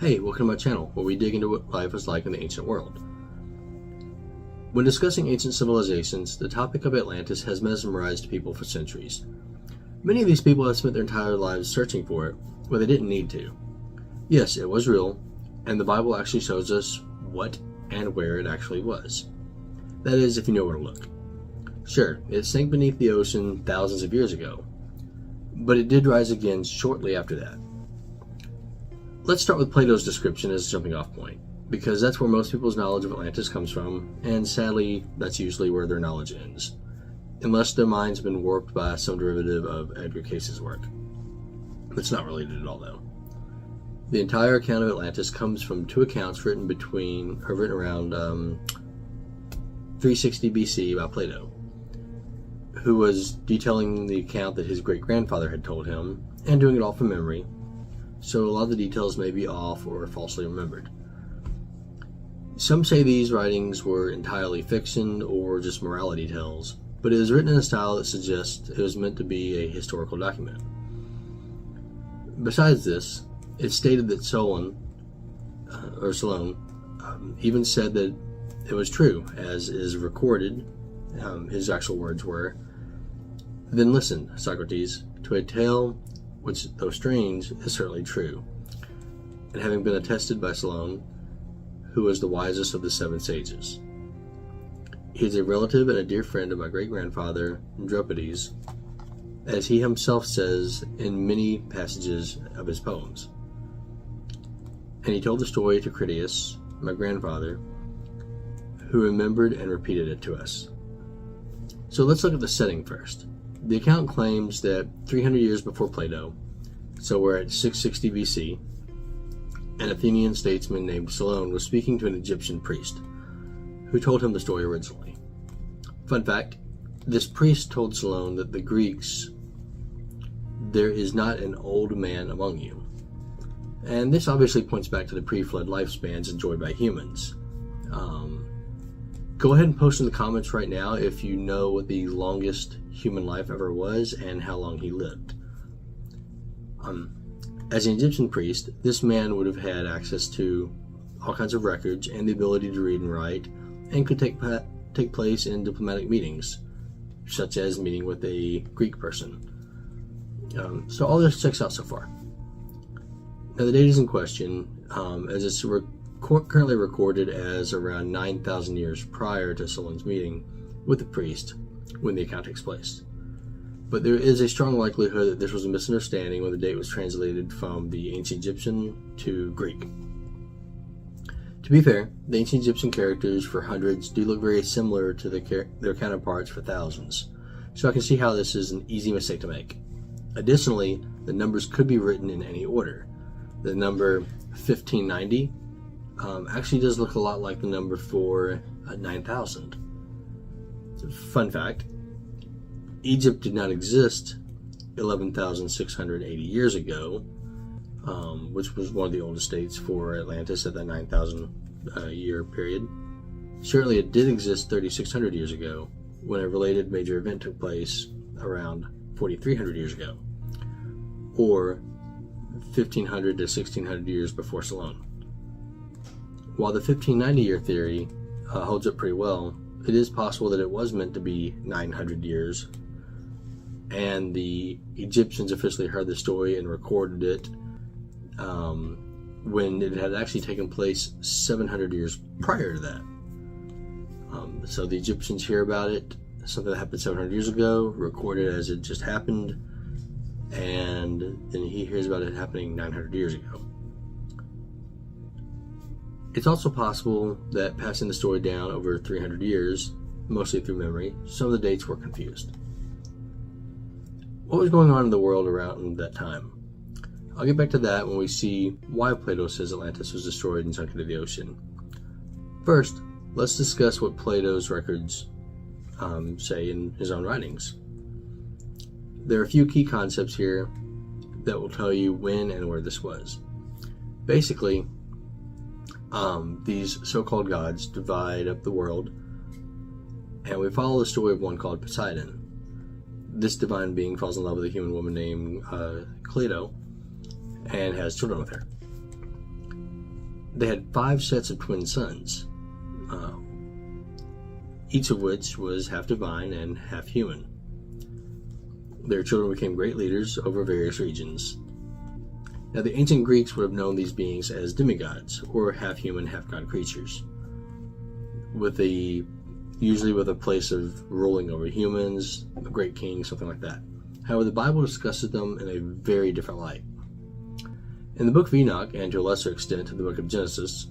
Hey, welcome to my channel, where we dig into what life was like in the ancient world. When discussing ancient civilizations, the topic of Atlantis has mesmerized people for centuries. Many of these people have spent their entire lives searching for it, where they didn't need to. Yes, it was real, and the Bible actually shows us what and where it actually was. That is, if you know where to look. Sure, it sank beneath the ocean thousands of years ago, but it did rise again shortly after that. Let's start with Plato's description as a jumping off point, because that's where most people's knowledge of Atlantis comes from, and sadly, that's usually where their knowledge ends, unless their mind's been warped by some derivative of Edgar Case's work. It's not related at all, though. The entire account of Atlantis comes from two accounts written around 360 BC by Plato, who was detailing the account that his great-grandfather had told him, and doing it all from memory, so a lot of the details may be off or falsely remembered. Some say these writings were entirely fiction or just morality tales, but it is written in a style that suggests it was meant to be a historical document. Besides this, it's stated that Solon even said that it was true, as is recorded. His actual words were, "Then listen, Socrates, to a tale which, though strange, is certainly true, and having been attested by Solon, who was the wisest of the 7 sages. He is a relative and a dear friend of my great-grandfather, Andropides, as he himself says in many passages of his poems. And he told the story to Critias, my grandfather, who remembered and repeated it to us." So let's look at the setting first. The account claims that 300 years before Plato, so we're at 660 BC, an Athenian statesman named Solon was speaking to an Egyptian priest, who told him the story originally. Fun fact, this priest told Solon that the Greeks, "There is not an old man among you." And this obviously points back to the pre-flood lifespans enjoyed by humans. Go ahead and post in the comments right now if you know what the longest human life ever was and how long he lived. As an Egyptian priest, this man would have had access to all kinds of records and the ability to read and write, and could take place in diplomatic meetings, such as meeting with a Greek person. So all this checks out so far. Now the date is in question, as it's currently recorded as around 9,000 years prior to Solon's meeting with the priest when the account takes place. But there is a strong likelihood that this was a misunderstanding when the date was translated from the ancient Egyptian to Greek. To be fair, the ancient Egyptian characters for hundreds do look very similar to their counterparts for thousands, so I can see how this is an easy mistake to make. Additionally, the numbers could be written in any order. The number 1590 actually does look a lot like the number for 9,000. Fun fact, Egypt did not exist 11,680 years ago, which was one of the oldest dates for Atlantis at that 9,000 year period. Certainly it did exist 3,600 years ago, when a related major event took place around 4,300 years ago, or 1,500 to 1,600 years before Solon. While the 1590 year theory holds up pretty well, it is possible that it was meant to be 900 years, and the Egyptians officially heard the story and recorded it when it had actually taken place 700 years prior to that. So the Egyptians hear about it, something that happened 700 years ago, recorded as it just happened, and then he hears about it happening 900 years ago. It's also possible that passing the story down over 300 years, mostly through memory, some of the dates were confused. What was going on in the world around that time? I'll get back to that when we see why Plato says Atlantis was destroyed and sunk into the ocean. First, let's discuss what Plato's records say in his own writings. There are a few key concepts here that will tell you when and where this was. Basically, these so-called gods divide up the world, and we follow the story of one called Poseidon. This divine being falls in love with a human woman named Cleito and has children with her. They had 5 sets of twin sons, each of which was half divine and half human. Their children became great leaders over various regions. Now, the ancient Greeks would have known these beings as demigods, or half human, half god creatures, usually with a place of ruling over humans, a great king, something like that. However, the Bible discusses them in a very different light. In the book of Enoch, and to a lesser extent in the book of Genesis,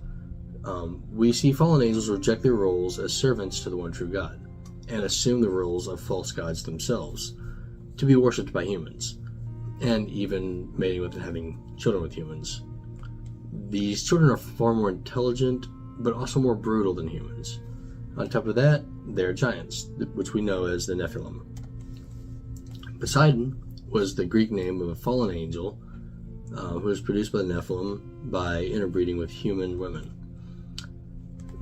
we see fallen angels reject their roles as servants to the one true God, and assume the roles of false gods themselves, to be worshipped by humans, and even mating with and having children with humans. These children are far more intelligent, but also more brutal than humans. On top of that, they're giants, which we know as the Nephilim. Poseidon was the Greek name of a fallen angel who was produced by the Nephilim by interbreeding with human women.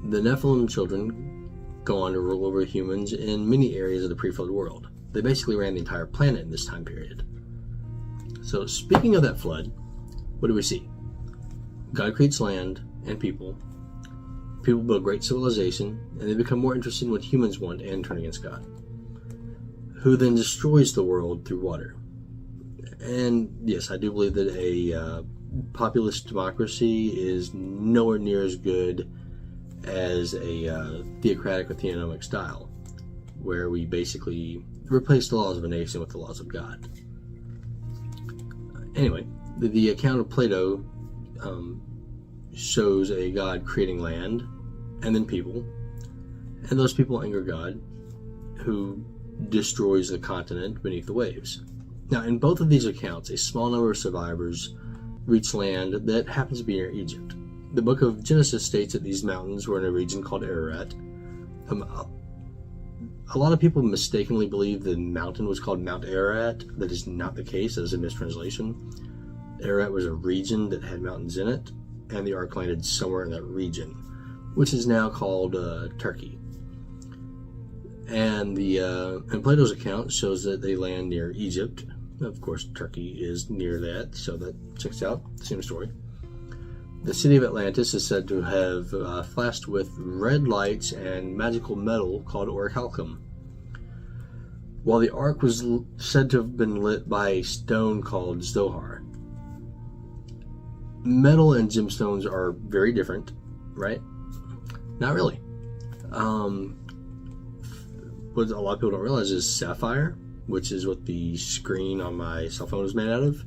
The Nephilim children go on to rule over humans in many areas of the pre-flood world. They basically ran the entire planet in this time period. So, speaking of that flood, what do we see? God creates land and people. People build great civilization, and they become more interested in what humans want and turn against God, who then destroys the world through water. And yes, I do believe that a populist democracy is nowhere near as good as a theocratic or theonomic style, where we basically replace the laws of a nation with the laws of God. Anyway, the account of Plato shows a God creating land and then people, and those people anger God, who destroys the continent beneath the waves. Now, in both of these accounts, a small number of survivors reach land that happens to be near Egypt. The book of Genesis states that these mountains were in a region called Ararat. A lot of people mistakenly believe the mountain was called Mount Ararat. That is not the case. That is a mistranslation. Ararat was a region that had mountains in it, and the ark landed somewhere in that region, which is now called Turkey. And and Plato's account shows that they land near Egypt. Of course, Turkey is near that, so that checks out. Same story. The city of Atlantis is said to have flashed with red lights and magical metal called orichalcum, while the ark was said to have been lit by a stone called Zohar. Metal and gemstones are very different, right? Not really. What a lot of people don't realize is sapphire, which is what the screen on my cell phone is made out of,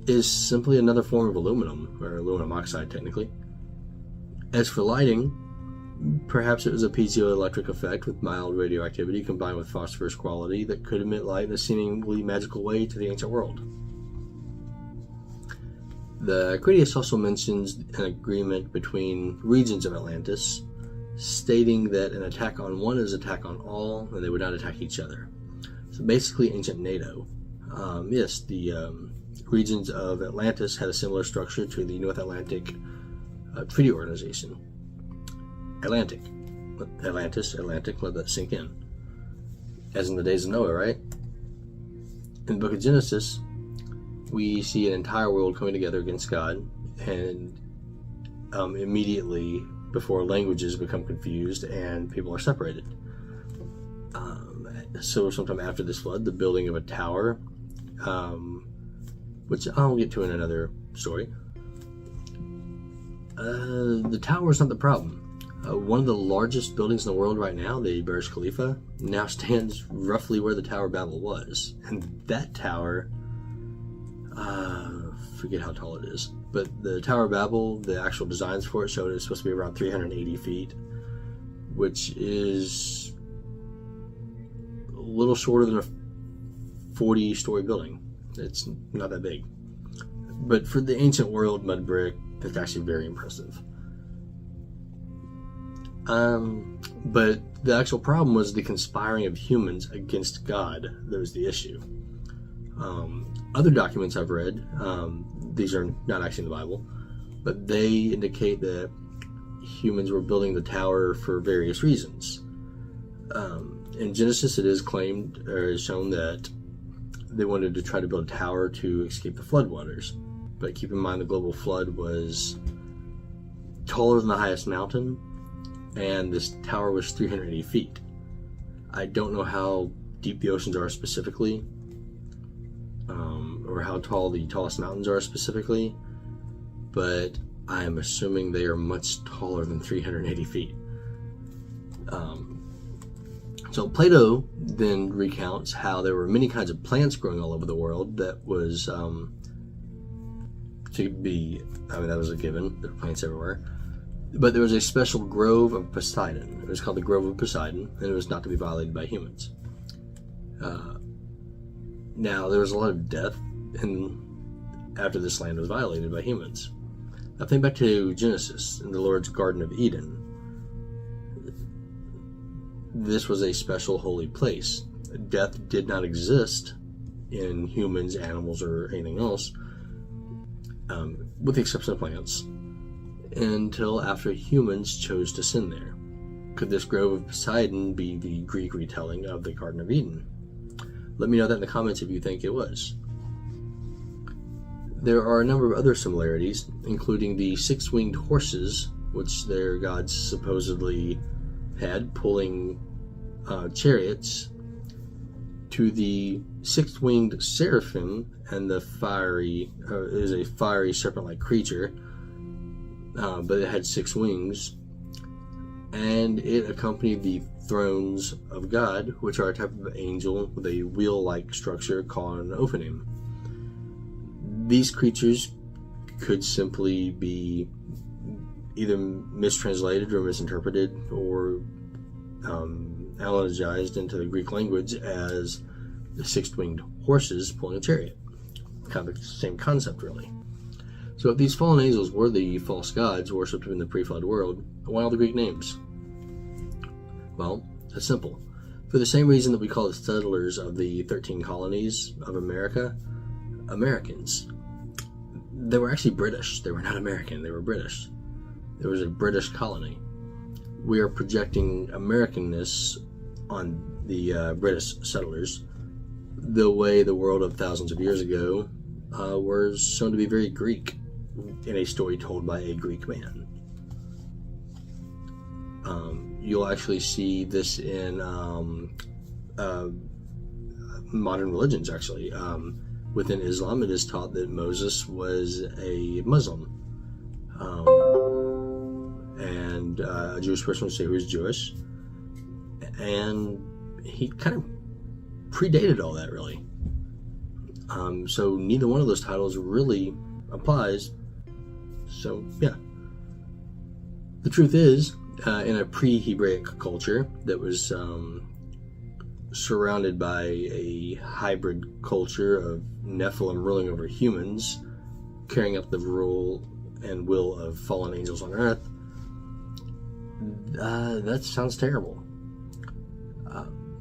is simply another form of aluminum, or aluminum oxide technically. As for lighting, perhaps it was a piezoelectric effect with mild radioactivity combined with phosphorus quality that could emit light in a seemingly magical way to the ancient world. The Critias also mentions an agreement between regions of Atlantis, stating that an attack on one is an attack on all, and they would not attack each other. So basically ancient NATO. Yes, the regions of Atlantis had a similar structure to the North Atlantic Treaty Organization. Atlantic, let that sink in. As in the days of Noah, right? In the book of Genesis, we see an entire world coming together against God, and immediately before languages become confused and people are separated. So sometime after this flood, the building of a tower, which I'll get to in another story. The tower is not the problem. One of the largest buildings in the world right now, the Burj Khalifa, now stands roughly where the Tower of Babel was. And that tower, forget how tall it is, but the Tower of Babel, the actual designs for it showed it's supposed to be around 380 feet, which is a little shorter than a 40-story building. It's not that big. But for the ancient world, mud brick, that's actually very impressive. But the actual problem was the conspiring of humans against God. That was the issue. Other documents I've read, these are not actually in the Bible, but they indicate that humans were building the tower for various reasons. In Genesis, it is claimed, or is shown that they wanted to try to build a tower to escape the floodwaters. But keep in mind, the global flood was taller than the highest mountain, and this tower was 380 feet. I don't know how deep the oceans are specifically, or how tall the tallest mountains are specifically, but I am assuming they are much taller than 380 feet. So Plato then recounts how there were many kinds of plants growing all over the world. That was that was a given. There were plants everywhere. But there was a special grove of Poseidon. It was called the Grove of Poseidon, and it was not to be violated by humans. Now, there was a lot of death after this land was violated by humans. Now, think back to Genesis in the Lord's Garden of Eden. This was a special holy place. Death did not exist in humans, animals, or anything else, with the exception of plants, until after humans chose to sin there. Could this Grove of Poseidon be the Greek retelling of the Garden of Eden? Let me know that in the comments if you think it was. There are a number of other similarities, including the six-winged horses, which their gods supposedly had, pulling chariots, to the six-winged seraphim and the is a fiery serpent-like creature, but it had 6 wings, and it accompanied the thrones of God, which are a type of angel with a wheel-like structure called an ophanim. These creatures could simply be either mistranslated or misinterpreted or analogized into the Greek language as the 6-winged horses pulling a chariot. Kind of the same concept, really. So if these fallen angels were the false gods worshipped in the pre-flood world, why all the Greek names? Well, it's simple. For the same reason that we call the settlers of the 13 colonies of America Americans. They were actually British. They were not American. They were British. It was a British colony. We are projecting Americanness on the British settlers, the way the world of thousands of years ago was shown to be very Greek in a story told by a Greek man. You'll actually see this in modern religions, actually. Within Islam, it is taught that Moses was a Muslim. And a Jewish person would say he was Jewish. And he kind of predated all that, really. So neither one of those titles really applies. So, yeah. The truth is, in a pre-Hebraic culture that was surrounded by a hybrid culture of Nephilim ruling over humans, carrying out the rule and will of fallen angels on earth, that sounds terrible.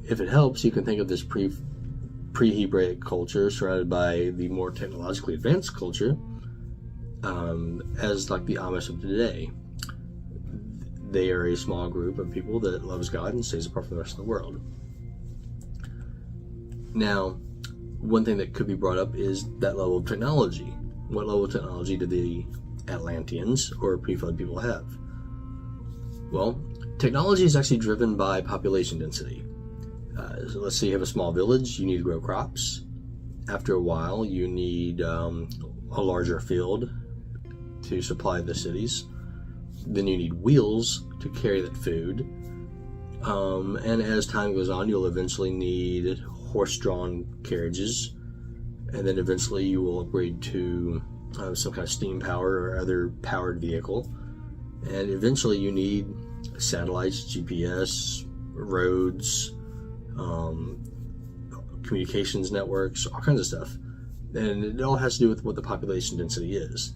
If it helps, you can think of this pre-Hebraic culture surrounded by the more technologically advanced culture as like the Amish of today. They are a small group of people that loves God and stays apart from the rest of the world. Now, one thing that could be brought up is that level of technology. What level of technology did the Atlanteans or pre-flood people have? Well, technology is actually driven by population density. So let's say you have a small village, you need to grow crops. After a while, you need a larger field to supply the cities. Then you need wheels to carry that food. And as time goes on, you'll eventually need horse-drawn carriages. And then eventually you will upgrade to some kind of steam power or other powered vehicle. And eventually you need satellites, GPS, roads, communications networks, all kinds of stuff. And it all has to do with what the population density is.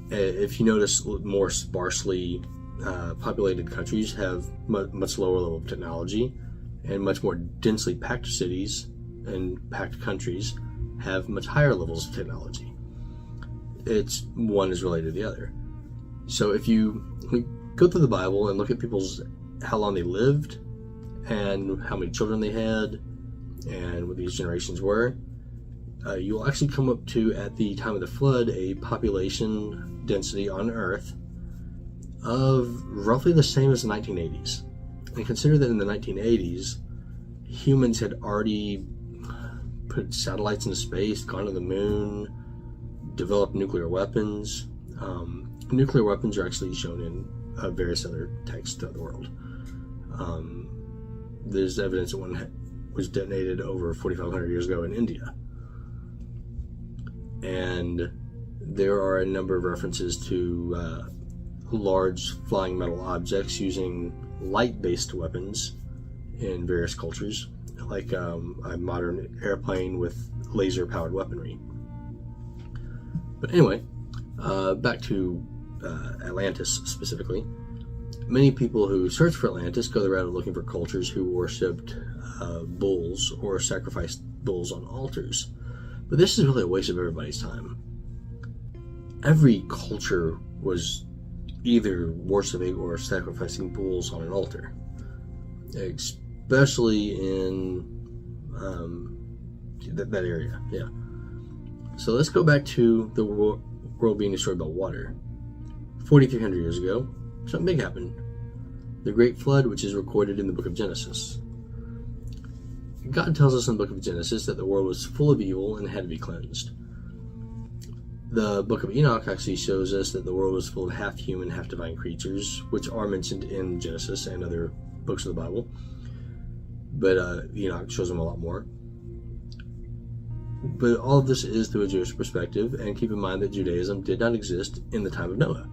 If you notice, more sparsely populated countries have much lower level of technology, and much more densely packed cities and packed countries have much higher levels of technology. It's one is related to the other. So if you go through the Bible and look at how long they lived and how many children they had and what these generations were, you'll actually come up to, at the time of the flood, a population density on Earth of roughly the same as the 1980s. And consider that in the 1980s, humans had already put satellites into space, gone to the moon, developed nuclear weapons. Nuclear weapons are actually shown in various other texts throughout the world. There's evidence that one was detonated over 4,500 years ago in India. And there are a number of references to large flying metal objects using light-based weapons in various cultures, like a modern airplane with laser-powered weaponry. But anyway, back to Atlantis specifically. Many people who search for Atlantis go the route of looking for cultures who worshipped bulls or sacrificed bulls on altars. But this is really a waste of everybody's time. Every culture was either worshipping or sacrificing bulls on an altar, especially in that area. Yeah. So let's go back to the world being destroyed by water. 4,300 years ago, something big happened. The Great Flood, which is recorded in the book of Genesis. God tells us in the book of Genesis that the world was full of evil and had to be cleansed. The book of Enoch actually shows us that the world was full of half human, half divine creatures, which are mentioned in Genesis and other books of the Bible. But Enoch shows them a lot more. But all of this is through a Jewish perspective, and keep in mind that Judaism did not exist in the time of Noah.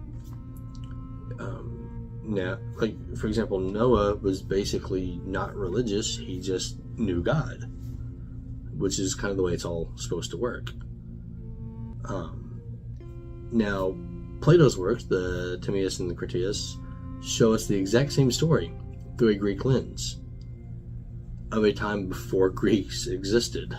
Now, like, for example, Noah was basically not religious, he just knew God, which is kind of the way it's all supposed to work. Now, Plato's works, the Timaeus and the Critias, show us the exact same story through a Greek lens of a time before Greeks existed.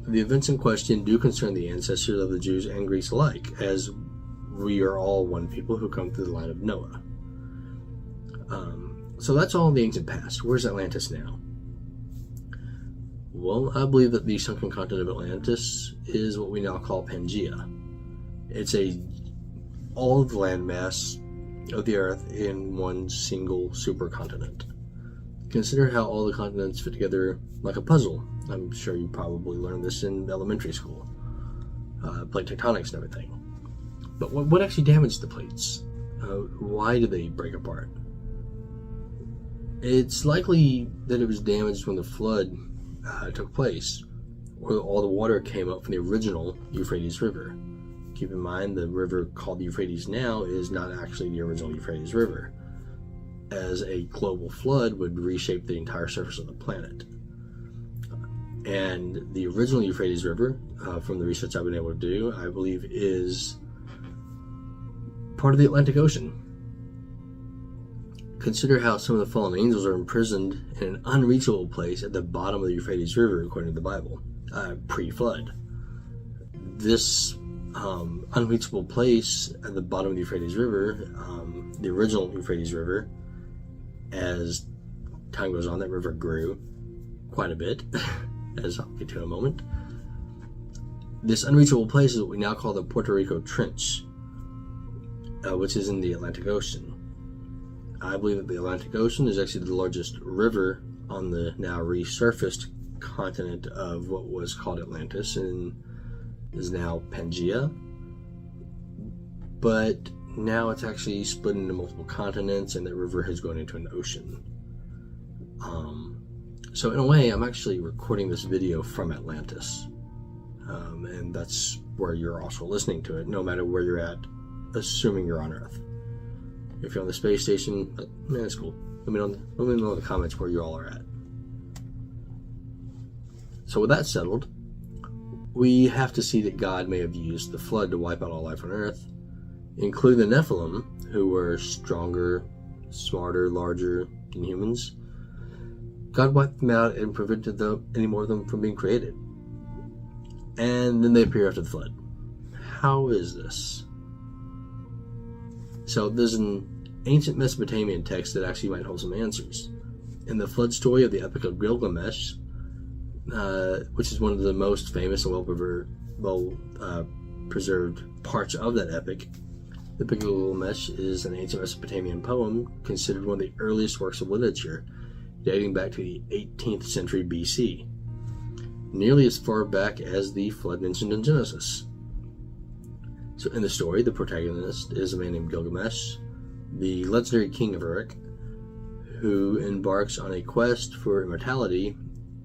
The events in question do concern the ancestors of the Jews and Greeks alike, as we are all one people who come through the line of Noah. So that's all in the ancient past. Where's Atlantis now? Well, I believe that the sunken continent of Atlantis is what we now call Pangaea. It's all of the landmass of the Earth in one single supercontinent. Consider how all the continents fit together like a puzzle. I'm sure you probably learned this in elementary school. Plate tectonics and everything. But what actually damaged the plates? Why did they break apart? It's likely that it was damaged when the flood took place, or all the water came up from the original Euphrates River. Keep in mind, the river called the Euphrates now is not actually the original Euphrates River, as a global flood would reshape the entire surface of the planet. And the original Euphrates River, from the research I've been able to do, I believe is part of the Atlantic Ocean. Consider how some of the fallen angels are imprisoned in an unreachable place at the bottom of the Euphrates River, according to the Bible, pre-flood. This unreachable place at the bottom of the Euphrates River, the original Euphrates River, as time goes on, that river grew quite a bit, as I'll get to in a moment. This unreachable place is what we now call the Puerto Rico Trench, which is in the Atlantic Ocean. I believe that the Atlantic Ocean is actually the largest river on the now resurfaced continent of what was called Atlantis and is now Pangaea. But now it's actually split into multiple continents, and that river has gone into an ocean. So in a way, I'm actually recording this video from Atlantis. And that's where you're also listening to it, no matter where you're at, assuming you're on Earth. If you're on the space station, that's cool. Let me know in the comments where you all are at. So with that settled, we have to see that God may have used the flood to wipe out all life on Earth, including the Nephilim, who were stronger, smarter, larger than humans. God wiped them out and prevented any more of them from being created. And then they appear after the flood. How is this? So there's an ancient Mesopotamian text that actually might hold some answers. In the flood story of the Epic of Gilgamesh, which is one of the most famous and well preserved parts of that epic. The Epic of Gilgamesh is an ancient Mesopotamian poem considered one of the earliest works of literature, dating back to the 18th century BC, nearly as far back as the flood mentioned in Genesis. So in the story, the protagonist is a man named Gilgamesh, the legendary king of Uruk, who embarks on a quest for immortality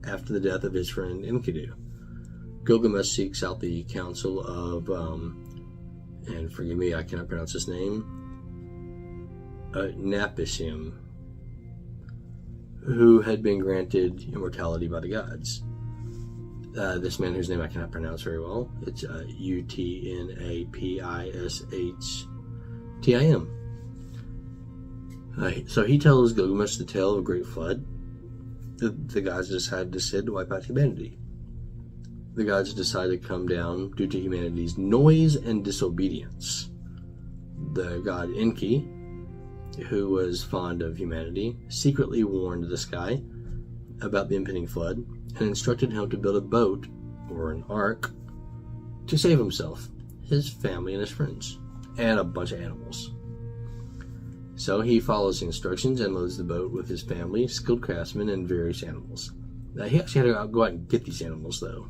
after the death of his friend Enkidu. Gilgamesh seeks out the council of, and forgive me, I cannot pronounce his name, Napishim, who had been granted immortality by the gods. This man, whose name I cannot pronounce very well, it's Utnapishtim. So he tells Gilgamesh the tale of a great flood. The gods decided to send to wipe out humanity. The gods decided to come down due to humanity's noise and disobedience. The god Enki, who was fond of humanity, secretly warned the sky about the impending flood and instructed him to build a boat, or an ark, to save himself, his family, and his friends, and a bunch of animals. So he follows the instructions and loads the boat with his family, skilled craftsmen, and various animals. He actually had to go out and get these animals, though.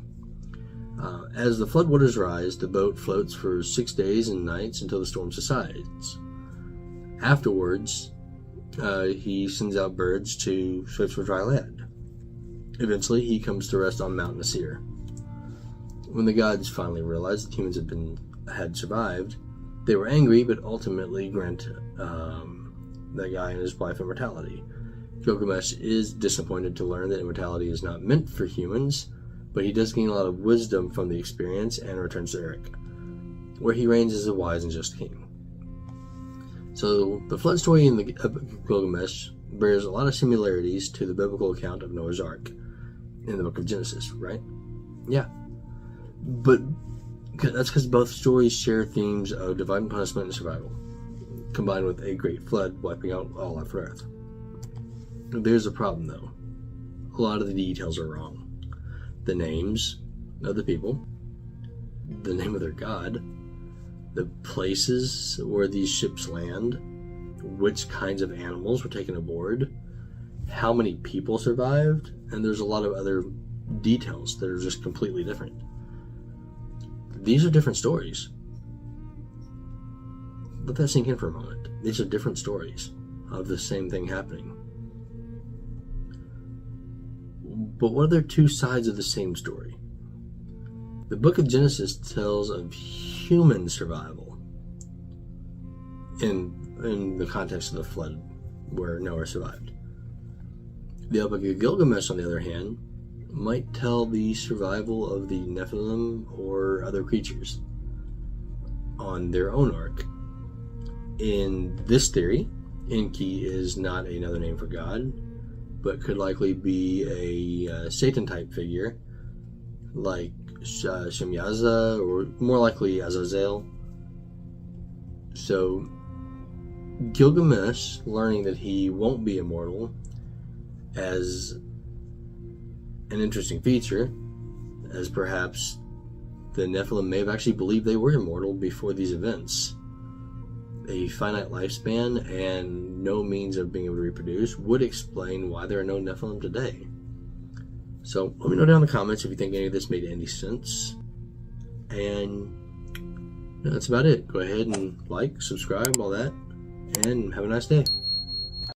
As the floodwaters rise, the boat floats for 6 days and nights until the storm subsides. Afterwards, he sends out birds to search for dry land. Eventually, he comes to rest on Mount Nasir. When the gods finally realized that humans had survived, they were angry, but ultimately grant that guy and his wife immortality. Gilgamesh is disappointed to learn that immortality is not meant for humans, but he does gain a lot of wisdom from the experience and returns to Uruk, where he reigns as a wise and just king. So the flood story in the Epic of Gilgamesh bears a lot of similarities to the biblical account of Noah's Ark in the book of Genesis, right? Yeah. But that's because both stories share themes of divine punishment and survival, combined with a great flood wiping out all life on Earth. There's a problem, though. A lot of the details are wrong. The names of the people, the name of their god, the places where these ships land, which kinds of animals were taken aboard, how many people survived, and there's a lot of other details that are just completely different. These are different stories. Let that sink in for a moment. These are different stories of the same thing happening. But what are their two sides of the same story? The book of Genesis tells of human survival in the context of the flood where Noah survived. The Epic of Gilgamesh, on the other hand, might tell the survival of the Nephilim or other creatures on their own ark. In this theory, Enki is not another name for God, but could likely be a Satan-type figure, like Shemyaza, or more likely Azazel. So, Gilgamesh, learning that he won't be immortal, as an interesting feature, as perhaps the Nephilim may have actually believed they were immortal before these events. A finite lifespan and no means of being able to reproduce would explain why there are no Nephilim today. So let me know down in the comments if you think any of this made any sense. And that's about it. Go ahead and like, subscribe, all that, and have a nice day.